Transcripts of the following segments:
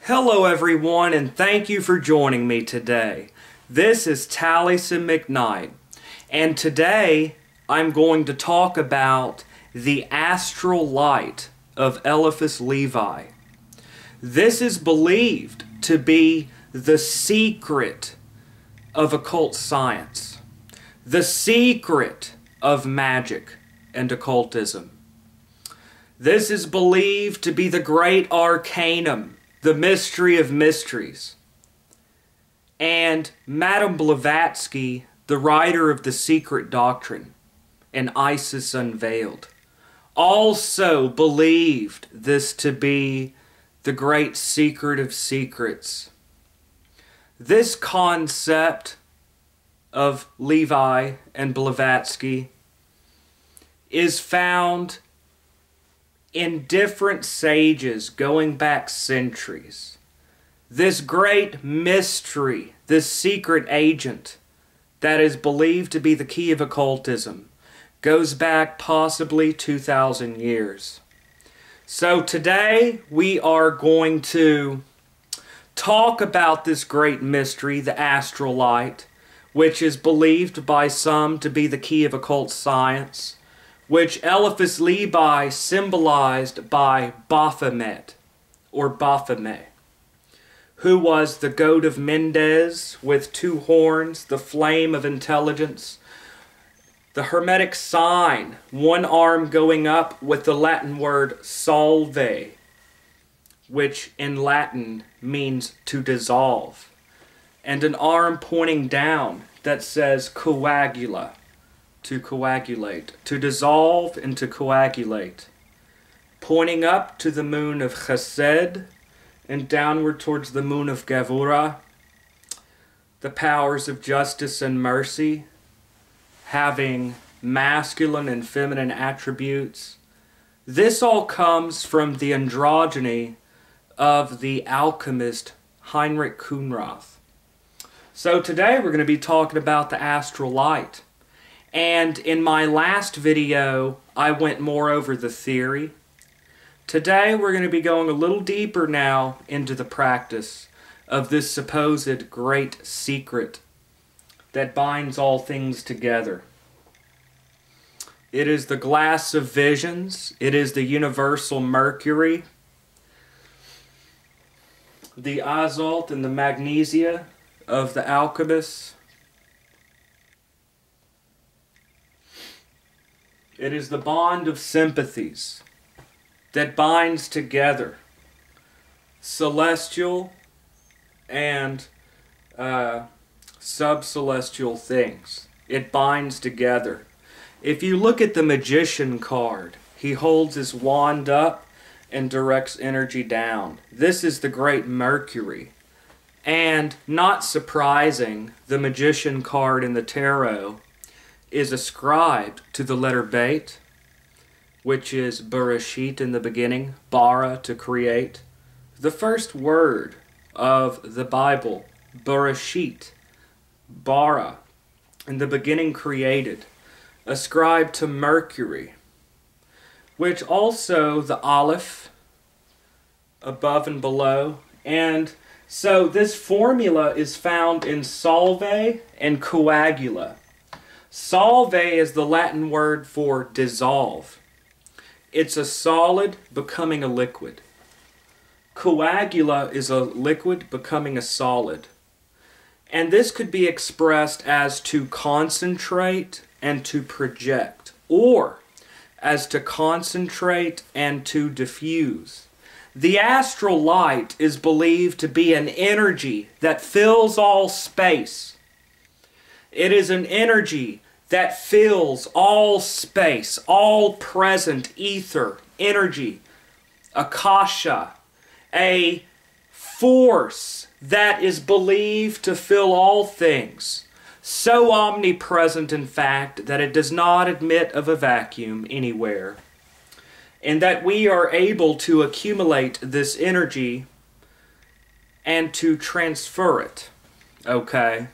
Hello everyone, and thank you for joining me today. This is Taliesin McKnight, and today I'm going to talk about the astral light of Eliphas Levi. This is believed to be the secret of occult science, the secret of magic and occultism. This is believed to be the great arcanum, the mystery of mysteries. And Madame Blavatsky, the writer of The Secret Doctrine and Isis Unveiled, also believed this to be the great secret of secrets. This concept of Levi and Blavatsky is found in different sages going back centuries. This great mystery, this secret agent that is believed to be the key of occultism, goes back possibly 2,000 years. So today we are going to talk about this great mystery, the astral light, which is believed by some to be the key of occult science, which Eliphas Levi symbolized by Baphomet, or Baphomet, who was the goat of Mendes with two horns, the flame of intelligence, the Hermetic sign, one arm going up with the Latin word salve, which in Latin means to dissolve, and an arm pointing down that says coagula, to coagulate, to dissolve and to coagulate, pointing up to the moon of Chesed and downward towards the moon of Gevurah, the powers of justice and mercy, having masculine and feminine attributes. This all comes from the androgyny of the alchemist Heinrich Kunrath. So today we're going to be talking about the astral light. And in my last video, I went more over the theory. Today, we're going to be going a little deeper now into the practice of this supposed great secret that binds all things together. It is the glass of visions. It is the universal mercury, the azalt and the magnesia of the alchemists. It is the bond of sympathies that binds together celestial and sub-celestial things. It binds together. If you look at the magician card, he holds his wand up and directs energy down. This is the great Mercury. And not surprising, the magician card in the tarot is ascribed to the letter Bet, which is Bereshit in the beginning, bara, to create. The first word of the Bible, Bereshit, bara, in the beginning created, ascribed to Mercury, which also the Aleph, above and below. And so this formula is found in salve and coagula. Salve is the Latin word for dissolve. It's a solid becoming a liquid. Coagula is a liquid becoming a solid. And this could be expressed as to concentrate and to project, or as to concentrate and to diffuse. The astral light is believed to be an energy that fills all space. It is an energy that fills all space, all present ether, energy, akasha, a force that is believed to fill all things, so omnipresent in fact that it does not admit of a vacuum anywhere, and that we are able to accumulate this energy and to transfer it, okay?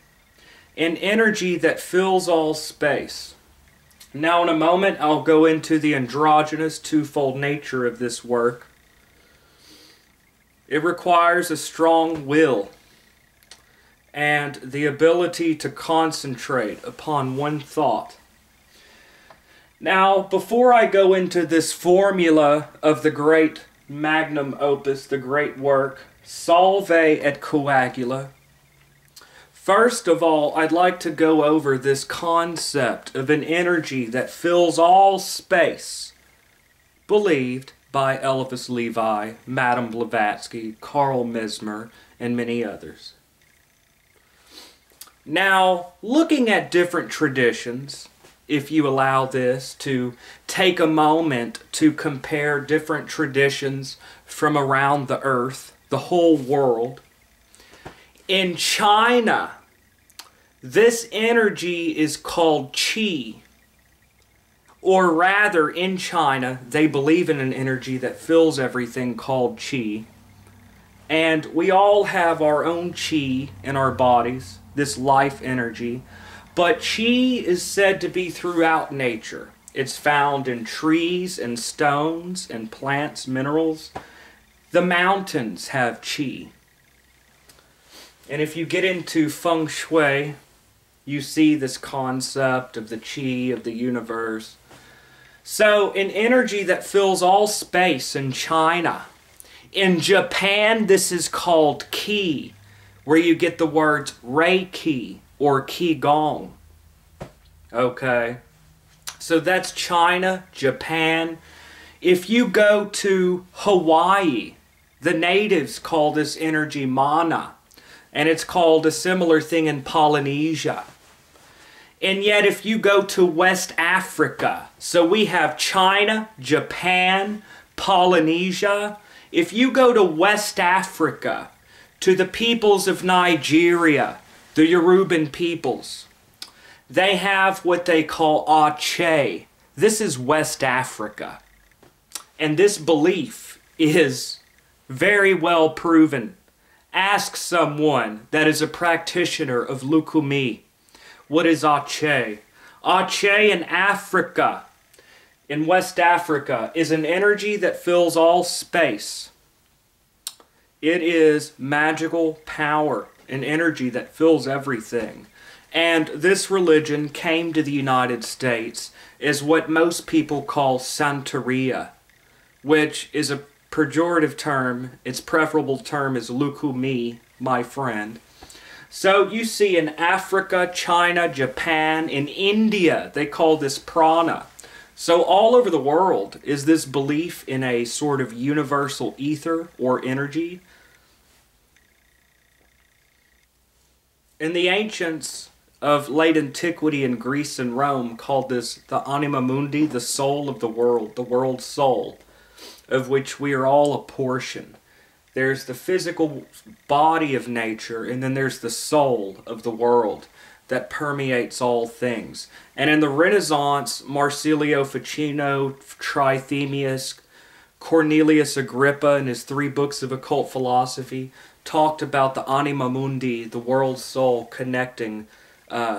An energy that fills all space. Now in a moment I'll go into the androgynous twofold nature of this work. It requires a strong will and the ability to concentrate upon one thought. Now, before I go into this formula of the great magnum opus, the great work, Solve et Coagula, first of all, I'd like to go over this concept of an energy that fills all space, believed by Eliphas Levi, Madame Blavatsky, Carl Mesmer, and many others. Now, looking at different traditions, if you allow this to take a moment to compare different traditions from around the earth, the whole world. In China, this energy is called qi. Or rather, in China, they believe in an energy that fills everything called qi. And we all have our own qi in our bodies, this life energy. But qi is said to be throughout nature. It's found in trees and stones and plants, minerals. The mountains have qi. And if you get into feng shui, you see this concept of the qi of the universe. So, an energy that fills all space in China. In Japan, this is called qi, where you get the words Reiki or Qigong. Okay, so that's China, Japan. If you go to Hawaii, the natives call this energy mana, and it's called a similar thing in Polynesia. And yet if you go to West Africa, so we have China, Japan, Polynesia. If you go to West Africa, to the peoples of Nigeria, the Yoruban peoples, they have what they call Ache. This is West Africa. And this belief is very well proven. Ask someone that is a practitioner of Lukumi. What is Ache? Ache in Africa, in West Africa, is an energy that fills all space. It is magical power, an energy that fills everything. And this religion came to the United States as what most people call Santeria, which is a pejorative term. Its preferable term is Lukumi, my friend. So you see in Africa, China, Japan, in India, they call this prana. So all over the world is this belief in a sort of universal ether or energy. And the ancients of late antiquity in Greece and Rome called this the anima mundi, the soul of the world's soul, of which we are all a portion. There's the physical body of nature, and then there's the soul of the world that permeates all things. And in the Renaissance, Marsilio Ficino, Trithemius, Cornelius Agrippa, in his 3 books of occult philosophy, talked about the anima mundi, the world's soul, connecting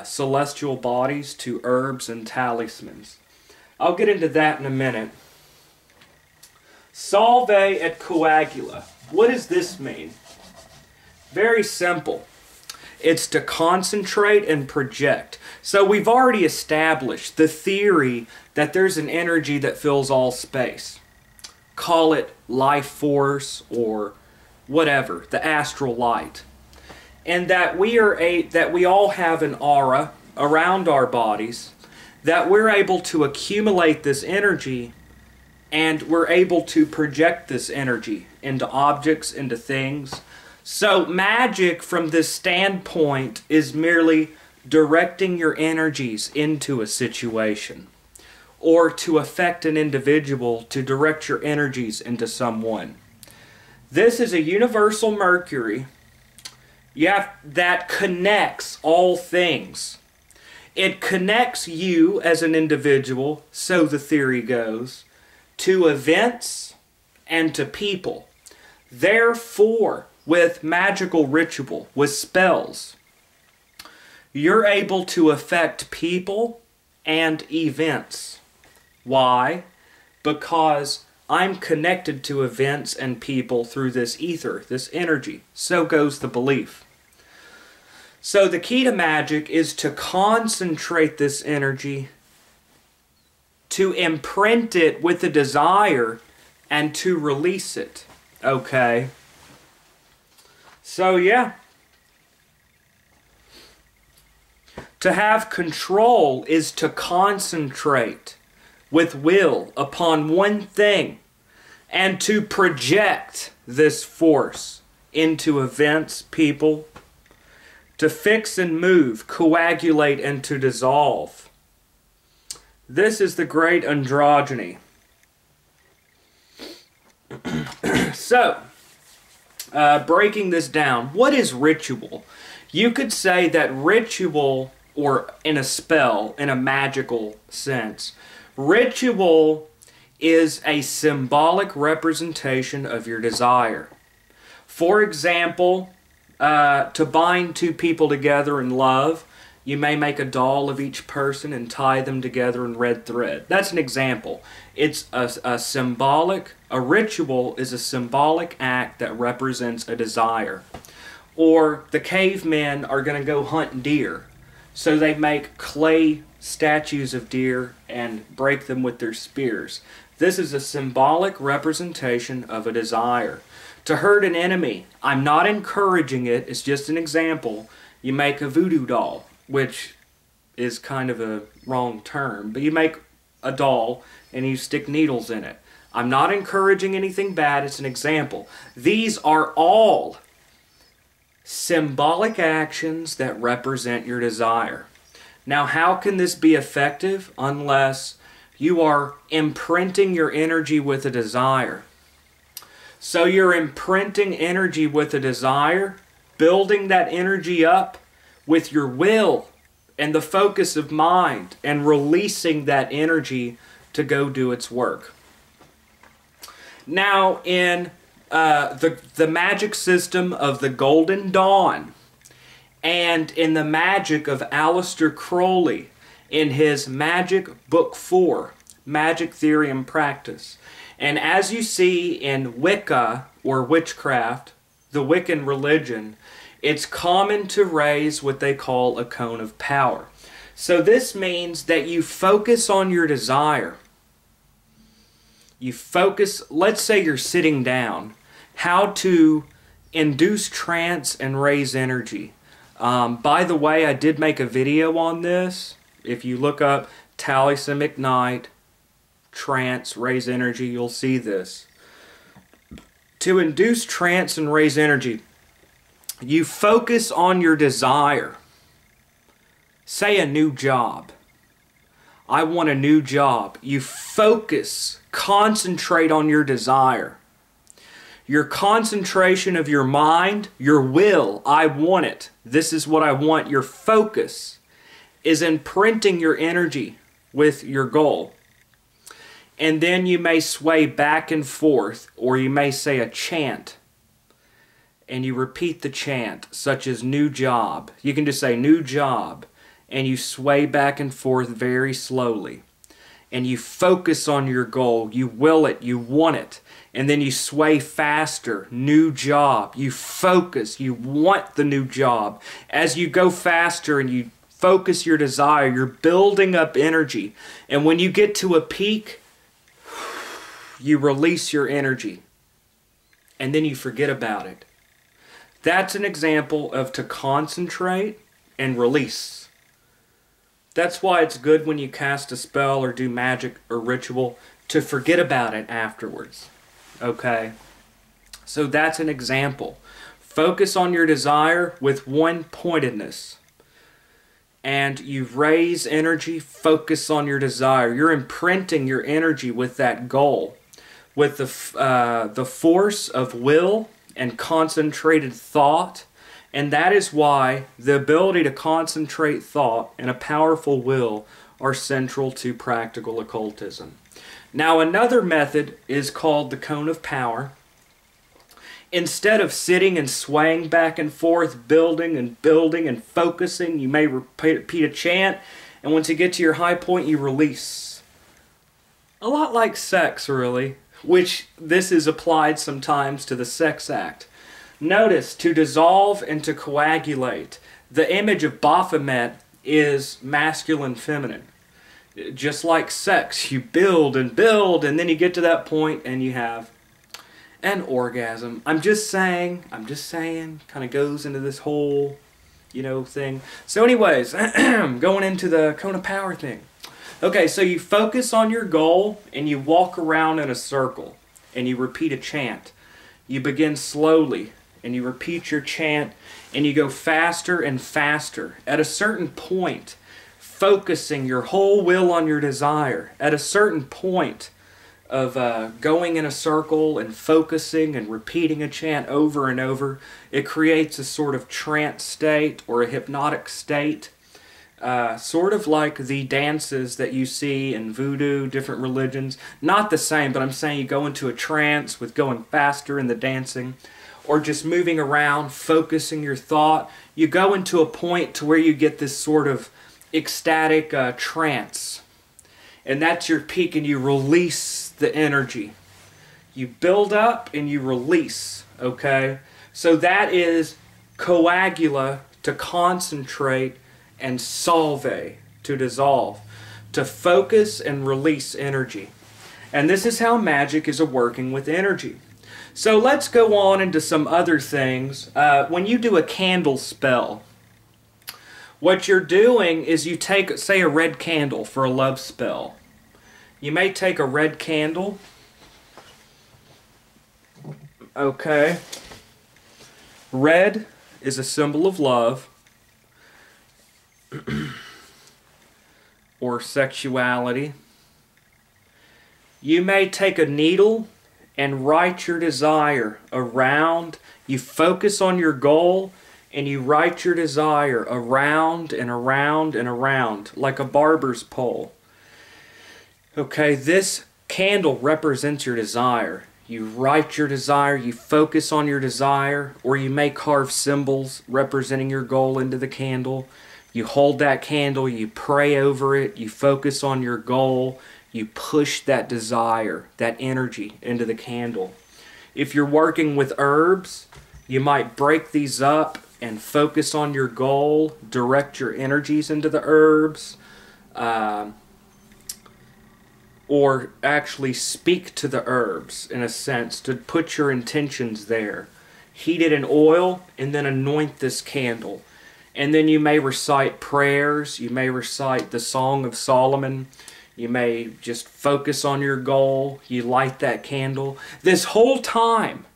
celestial bodies to herbs and talismans. I'll get into that in a minute. Solve et Coagula. What does this mean? Very simple. It's to concentrate and project. So we've already established the theory that there's an energy that fills all space. Call it life force or whatever, the astral light. And that we all have an aura around our bodies, that we're able to accumulate this energy, and we're able to project this energy into objects, into things. So magic from this standpoint is merely directing your energies into a situation, or to affect an individual, to direct your energies into someone. This is a universal mercury that connects all things. It connects you as an individual, so the theory goes, to events and to people. Therefore, with magical ritual, with spells, you're able to affect people and events. Why? Because I'm connected to events and people through this ether, this energy. So goes the belief. So the key to magic is to concentrate this energy, to imprint it with a desire, and to release it. Okay? So yeah. To have control is to concentrate with will upon one thing and to project this force into events, people, to fix and move, coagulate, and to dissolve. This is the great androgyny. So, breaking this down, what is ritual? You could say that ritual, or in a spell, in a magical sense, ritual is a symbolic representation of your desire. For example, to bind two people together in love, you may make a doll of each person and tie them together in red thread. That's an example. It's a ritual is a symbolic act that represents a desire. Or the cavemen are going to go hunt deer. So they make clay statues of deer and break them with their spears. This is a symbolic representation of a desire. To hurt an enemy, I'm not encouraging it, it's just an example. You make a voodoo doll, which is kind of a wrong term, but you make a doll and you stick needles in it. I'm not encouraging anything bad, it's an example. These are all symbolic actions that represent your desire. Now, how can this be effective unless you are imprinting your energy with a desire? So you're imprinting energy with a desire, building that energy up with your will and the focus of mind, and releasing that energy to go do its work. Now, in the magic system of the Golden Dawn, and in the magic of Aleister Crowley, in his Magick Book 4, Magic Theory and Practice. And as you see in Wicca, or witchcraft, the Wiccan religion, it's common to raise what they call a cone of power. So this means that you focus on your desire. You focus, let's say you're sitting down, how to induce trance and raise energy. By the way, I did make a video on this. If you look up Taliesin McKnight, trance, raise energy, you'll see this. To induce trance and raise energy, you focus on your desire. Say a new job. I want a new job. You focus, concentrate on your desire. Your concentration of your mind, your will, I want it. This is what I want. Your focus is imprinting your energy with your goal. And then you may sway back and forth, or you may say a chant. And you repeat the chant, such as new job. You can just say new job. And you sway back and forth very slowly. And you focus on your goal. You will it. You want it. And then you sway faster. New job. You focus. You want the new job. As you go faster and you focus your desire, you're building up energy. And when you get to a peak, you release your energy. And then you forget about it. That's an example of to concentrate and release. That's why it's good when you cast a spell or do magic or ritual to forget about it afterwards. Okay? So that's an example. Focus on your desire with one pointedness. And you raise energy, focus on your desire. You're imprinting your energy with that goal. With the force of will and concentrated thought. And that is why the ability to concentrate thought and a powerful will are central to practical occultism. Now, another method is called the cone of power. Instead of sitting and swaying back and forth, building and focusing, you may repeat a chant, and once you get to your high point, you release. A lot like sex, really. which this is applied sometimes to the sex act. Notice, to dissolve and to coagulate. The image of Baphomet is masculine feminine. Just like sex, you build, and then you get to that point and you have an orgasm. I'm just saying, kind of goes into this whole, thing. So anyways, going into the cone of power thing. Okay, so you focus on your goal and you walk around in a circle and you repeat a chant. You begin slowly and you repeat your chant and you go faster and faster. At a certain point, focusing your whole will on your desire. At a certain point of going in a circle and focusing and repeating a chant over and over, it creates a sort of trance state or a hypnotic state. Sort of like the dances that you see in voodoo, different religions. Not the same, but I'm saying you go into a trance with going faster in the dancing, or just moving around, focusing your thought. You go into a point to where you get this sort of ecstatic trance. And that's your peak, and you release the energy. You build up and you release, okay? So that is coagula, to concentrate, and solve, to dissolve, to focus and release energy. And this is how magic is working with energy. So let's go on into some other things. When you do a candle spell, what you're doing is you take, say, a red candle for a love spell. You may take a red candle, okay? Red is a symbol of love or sexuality. You may take a needle and write your desire around. You focus on your goal and you write your desire around and around and around, like a barber's pole. Okay, this candle represents your desire. You write your desire, you focus on your desire, or you may carve symbols representing your goal into the candle. You hold that candle, you pray over it, you focus on your goal, you push that desire, that energy into the candle. If you're working with herbs, you might break these up and focus on your goal, direct your energies into the herbs, or actually speak to the herbs, in a sense, to put your intentions there. Heat it in oil and then anoint this candle. And then you may recite prayers, you may recite the Song of Solomon, you may just focus on your goal, you light that candle. This whole time,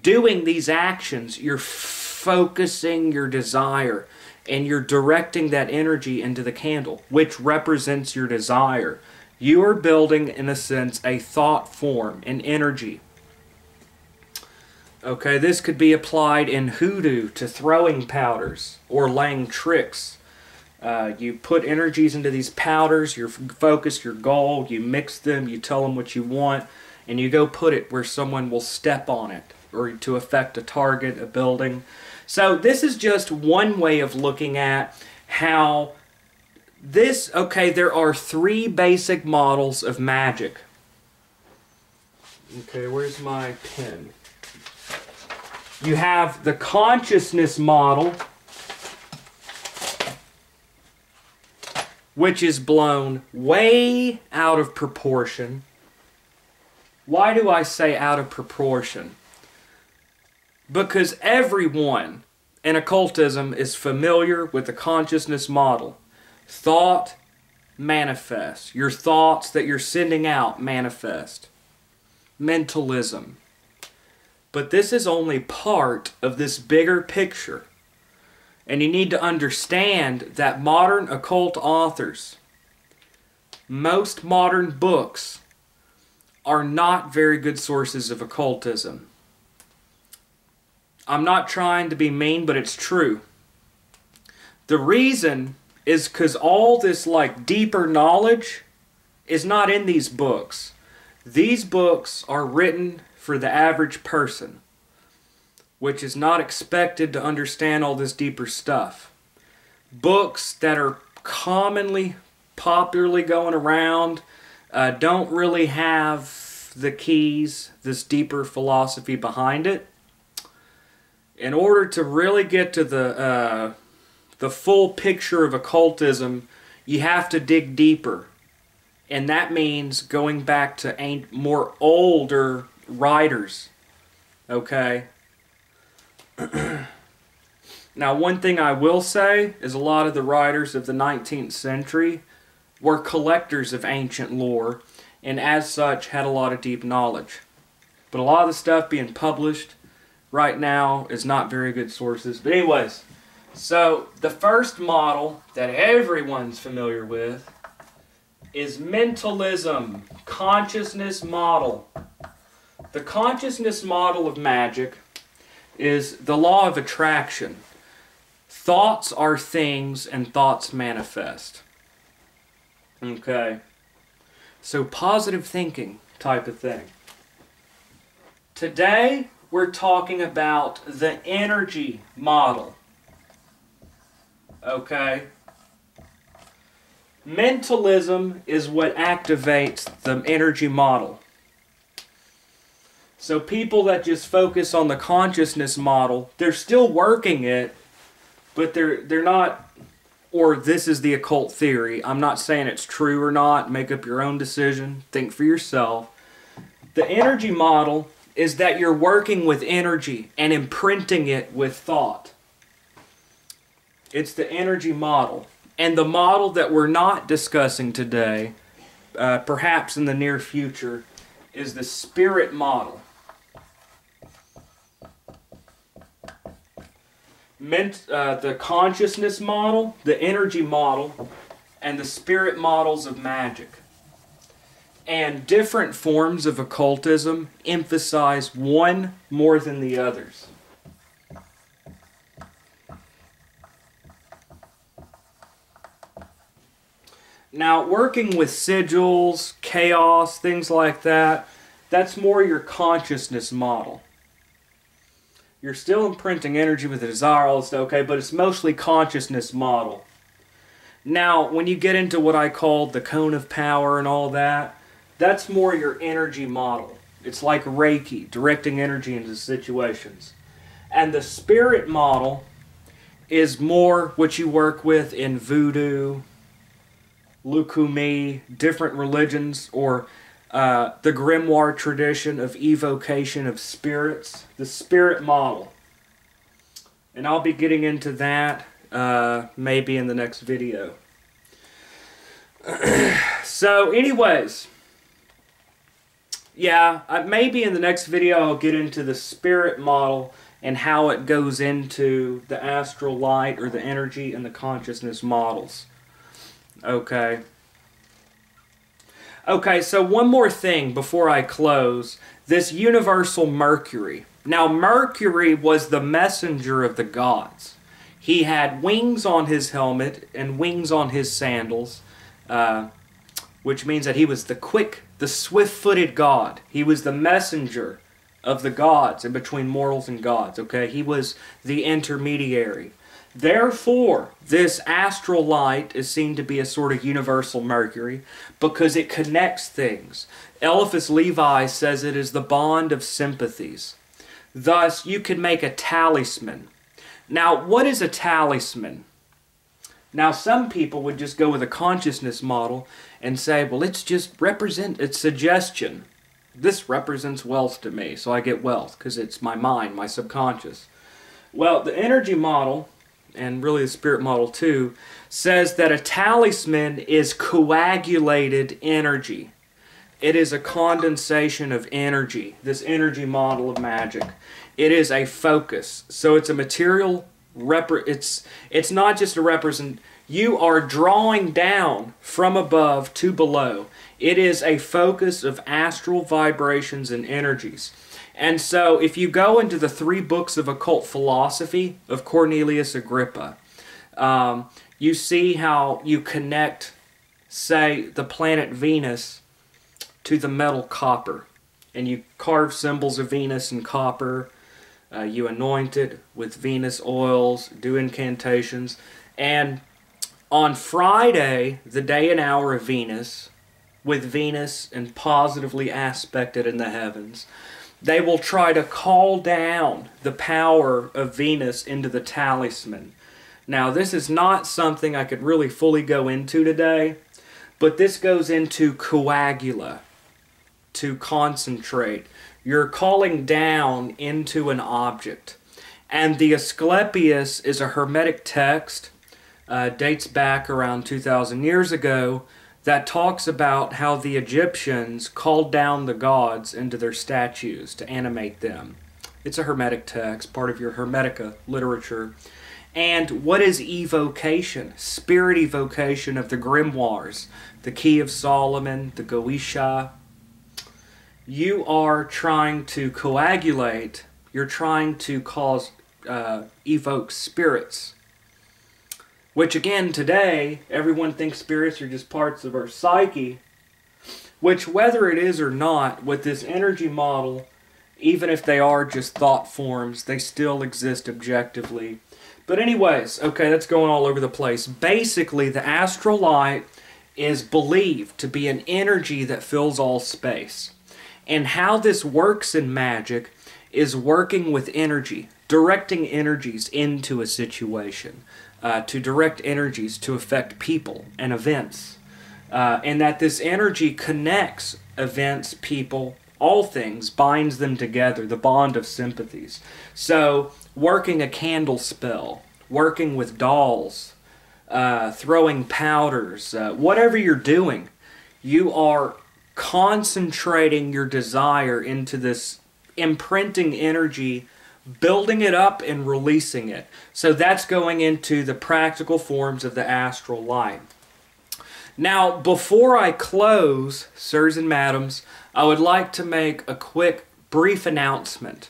doing these actions, you're focusing your desire and you're directing that energy into the candle, which represents your desire. You are building, in a sense, a thought form, an energy. Okay, this could be applied in hoodoo to throwing powders or laying tricks. You put energies into these powders, you focus your goal, you mix them, you tell them what you want, and you go put it where someone will step on it, or to affect a target, a building. So this is just one way of looking at how this, okay, there are three basic models of magic. Okay, where's my pen? You have the consciousness model, which is blown way out of proportion. Why do I say out of proportion? Because everyone in occultism is familiar with the consciousness model. Thought manifests. Your thoughts that you're sending out manifest. Mentalism. But this is only part of this bigger picture. And you need to understand that modern occult authors, most modern books, are not very good sources of occultism. I'm not trying to be mean, but it's true. The reason is because all this deeper knowledge is not in these books. These books are written for the average person, which is not expected to understand all this deeper stuff. Books that are popularly going around don't really have the keys, this deeper philosophy behind it. In order to really get to the full picture of occultism, you have to dig deeper. And that means going back to more older writers. Okay? Now, one thing I will say is a lot of the writers of the 19th century were collectors of ancient lore, and as such had a lot of deep knowledge. But a lot of the stuff being published right now is not very good sources. But anyways, so the first model that everyone's familiar with is mentalism, consciousness model. The consciousness model of Magick is the law of attraction. Thoughts are things and thoughts manifest. Okay. So positive thinking type of thing. Today we're talking about the energy model. Okay. Mentalism is what activates the energy model. So people that just focus on the consciousness model, they're still working it, but they're not, or this is the occult theory. I'm not saying it's true or not. Make up your own decision. Think for yourself. The energy model is that you're working with energy and imprinting it with thought. It's the energy model. And the model that we're not discussing today, perhaps in the near future, is the spirit model. The consciousness model, the energy model, and the spirit models of Magick. And different forms of occultism emphasize one more than the others. Now, working with sigils, chaos, things like that, that's more your consciousness model. You're still imprinting energy with a desire, all this stuff, okay, but it's mostly consciousness model. Now, when you get into what I call the cone of power and all that, that's more your energy model. It's like Reiki, directing energy into situations. And the spirit model is more what you work with in voodoo, alchemy, different religions, or the grimoire tradition of evocation of spirits, the spirit model. And I'll be getting into that maybe in the next video. So anyways, yeah, maybe in the next video I'll get into the spirit model and how it goes into the astral light or the energy and the consciousness models. Okay. Okay, so one more thing before I close. This universal Mercury. Now, Mercury was the messenger of the gods. He had wings on his helmet and wings on his sandals, which means that he was the swift-footed god. He was the messenger of the gods in between mortals and gods, okay? He was the intermediary. Therefore, this astral light is seen to be a sort of universal Mercury because it connects things. Eliphas Levi says it is the bond of sympathies. Thus, you can make a talisman. Now, what is a talisman? Now, some people would just go with a consciousness model and say, well, it's suggestion. This represents wealth to me, so I get wealth because it's my mind, my subconscious. Well, the energy model, and really the spirit model too, says that a talisman is coagulated energy. It is a condensation of energy, this energy model of Magick. It is a focus. So it's a material, it's not just a represent, you are drawing down from above to below. It is a focus of astral vibrations and energies. And so if you go into the 3 books of occult philosophy of Cornelius Agrippa, you see how you connect, say, the planet Venus to the metal copper. And you carve symbols of Venus in copper. You anoint it with Venus oils, do incantations. And on Friday, the day and hour of Venus, with Venus and positively aspected in the heavens. They will try to call down the power of Venus into the talisman. Now, this is not something I could really fully go into today, but this goes into Qabalah, to concentrate. You're calling down into an object. And the Asclepius is a Hermetic text, dates back around 2,000 years ago, that talks about how the Egyptians called down the gods into their statues to animate them. It's a Hermetic text, part of your Hermetica literature. And what is evocation? Spirit evocation of the grimoires, the Key of Solomon, the Goetia. You are trying to coagulate, you're trying to evoke spirits. Which again, today, everyone thinks spirits are just parts of our psyche. Which, whether it is or not, with this energy model, even if they are just thought forms, they still exist objectively. But anyways, okay, that's going all over the place. Basically, the astral light is believed to be an energy that fills all space. And how this works in magic is working with energy, directing energies into a situation. To direct energies to affect people and events. And that this energy connects events, people, all things, binds them together, the bond of sympathies. So, working a candle spell, working with dolls, throwing powders, whatever you're doing, you are concentrating your desire into this imprinting energy, building it up and releasing it. So that's going into the practical forms of the astral light. Now, before I close, sirs and madams, I would like to make a quick, brief announcement.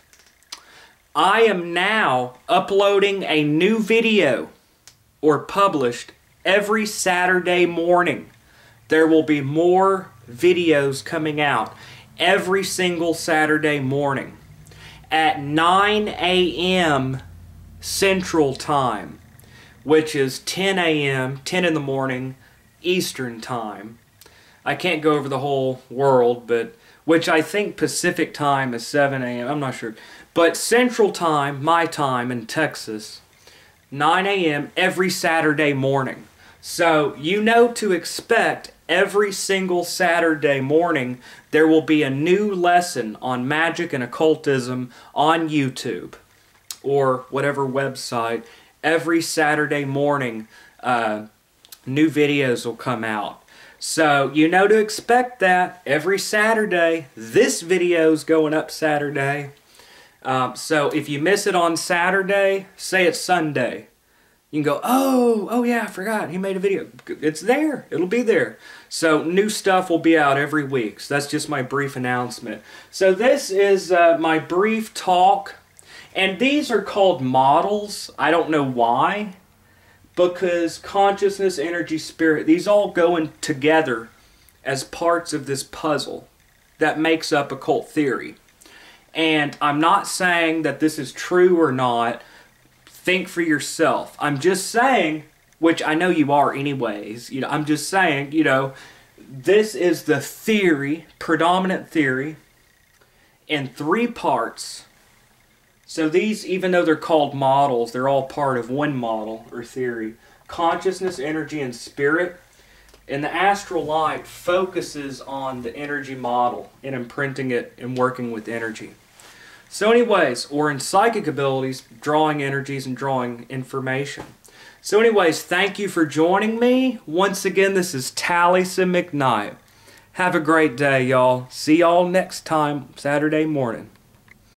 I am now uploading a new video, or published, every Saturday morning. There will be more videos coming out every single Saturday morning at 9 a.m. Central Time, which is 10 a.m., 10 in the morning, Eastern Time. I can't go over the whole world, but which I think Pacific Time is 7 a.m., I'm not sure. But Central Time, my time in Texas, 9 a.m. every Saturday morning. So you know to expect every single Saturday morning there will be a new lesson on magic and occultism on YouTube or whatever website. Every Saturday morning new videos will come out. So you know to expect that every Saturday. This video is going up Saturday. So if you miss it on Saturday, say it's Sunday. You can go, oh yeah, I forgot, he made a video. It's there, it'll be there. So new stuff will be out every week. So that's just my brief announcement. So this is my brief talk. And these are called models. I don't know why. Because consciousness, energy, spirit, these all go in together as parts of this puzzle that makes up occult theory. And I'm not saying that this is true or not. Think for yourself. I'm just saying, which I know you are anyways, I'm just saying, this is the theory, predominant theory, in 3 parts. So these, even though they're called models, they're all part of one model or theory. Consciousness, energy, and spirit. And the astral light focuses on the energy model and imprinting it and working with energy. So anyways, or in psychic abilities, drawing energies and drawing information. So anyways, thank you for joining me. Once again, this is Taliesin McKnight. Have a great day, y'all. See y'all next time, Saturday morning.